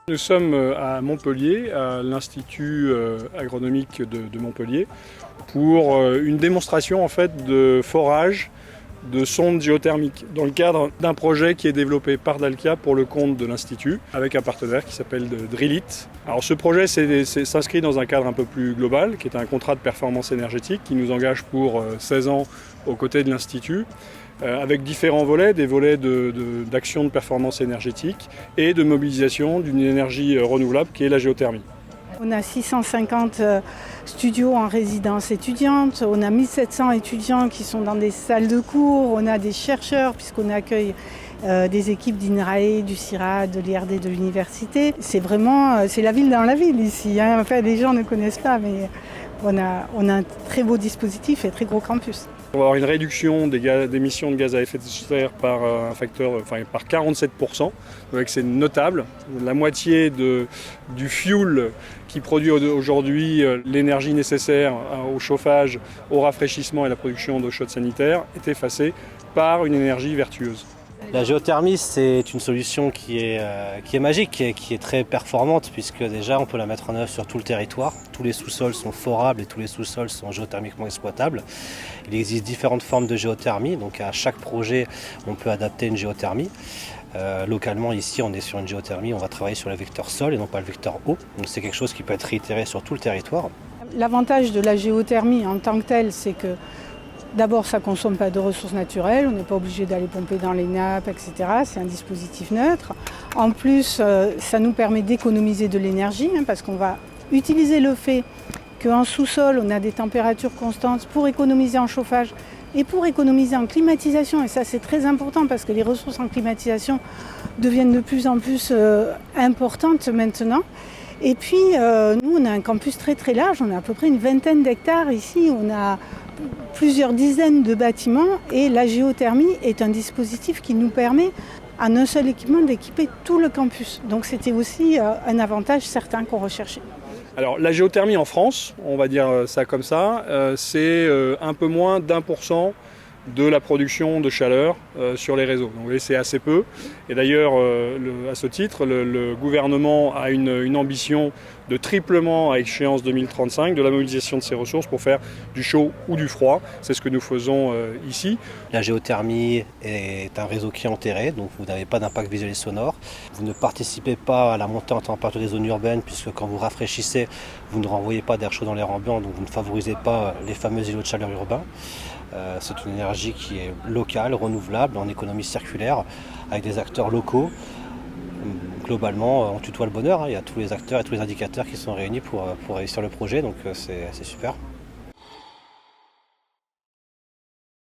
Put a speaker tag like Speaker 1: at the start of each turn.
Speaker 1: Nous sommes à Montpellier, à l'Institut agronomique de Montpellier, pour une démonstration en fait de forage de sondes géothermiques dans le cadre d'un projet qui est développé par Dalkia pour le compte de l'Institut avec un partenaire qui s'appelle Drillit. Alors ce projet s'inscrit dans un cadre un peu plus global qui est un contrat de performance énergétique qui nous engage pour 16 ans aux côtés de l'Institut avec différents volets, des volets d'action de performance énergétique et de mobilisation d'une énergie renouvelable qui est la géothermie.
Speaker 2: On a 650 studios en résidence étudiante, on a 1700 étudiants qui sont dans des salles de cours, on a des chercheurs puisqu'on accueille des équipes d'INRAE, du CIRAD, de l'IRD de l'université. C'est la ville dans la ville ici, hein. Enfin, les gens ne connaissent pas, mais on a un très beau dispositif et très gros campus.
Speaker 1: On va avoir une réduction d'émissions de gaz à effet de serre par 47%, donc c'est notable. La moitié du fuel qui produit aujourd'hui l'énergie nécessaire au chauffage, au rafraîchissement et à la production d'eau chaude sanitaire est effacée par une énergie vertueuse.
Speaker 3: La géothermie, c'est une solution qui est magique et qui est très performante puisque déjà on peut la mettre en œuvre sur tout le territoire. Tous les sous-sols sont forables et tous les sous-sols sont géothermiquement exploitables. Il existe différentes formes de géothermie, donc à chaque projet on peut adapter une géothermie. Localement ici on est sur une géothermie, on va travailler sur le vecteur sol et non pas le vecteur eau. Donc c'est quelque chose qui peut être réitéré sur tout le territoire.
Speaker 2: L'avantage de la géothermie en tant que telle, c'est que d'abord, ça ne consomme pas de ressources naturelles, on n'est pas obligé d'aller pomper dans les nappes, etc. C'est un dispositif neutre. En plus, ça nous permet d'économiser de l'énergie, parce qu'on va utiliser le fait qu'en sous-sol, on a des températures constantes pour économiser en chauffage et pour économiser en climatisation. Et ça, c'est très important parce que les ressources en climatisation deviennent de plus en plus importantes maintenant. Et puis, nous, on a un campus très très large, on a à peu près une vingtaine d'hectares ici, on a plusieurs dizaines de bâtiments et la géothermie est un dispositif qui nous permet, en un seul équipement, d'équiper tout le campus. Donc c'était aussi un avantage certain qu'on recherchait.
Speaker 1: Alors la géothermie en France, on va dire ça comme ça, c'est un peu moins d'1% de la production de chaleur sur les réseaux. Donc vous voyez, c'est assez peu. Et d'ailleurs, à ce titre, le gouvernement a une ambition de triplement à échéance 2035 de la mobilisation de ces ressources pour faire du chaud ou du froid. C'est ce que nous faisons ici.
Speaker 3: La géothermie est un réseau qui est enterré, donc vous n'avez pas d'impact visuel et sonore. Vous ne participez pas à la montée en température des zones urbaines puisque quand vous rafraîchissez, vous ne renvoyez pas d'air chaud dans l'air ambiant, donc vous ne favorisez pas les fameux îlots de chaleur urbains. C'est une énergie qui est locale, renouvelable, en économie circulaire, avec des acteurs locaux. Globalement, on tutoie le bonheur, hein. Il y a tous les acteurs et tous les indicateurs qui sont réunis pour réussir le projet, donc c'est super.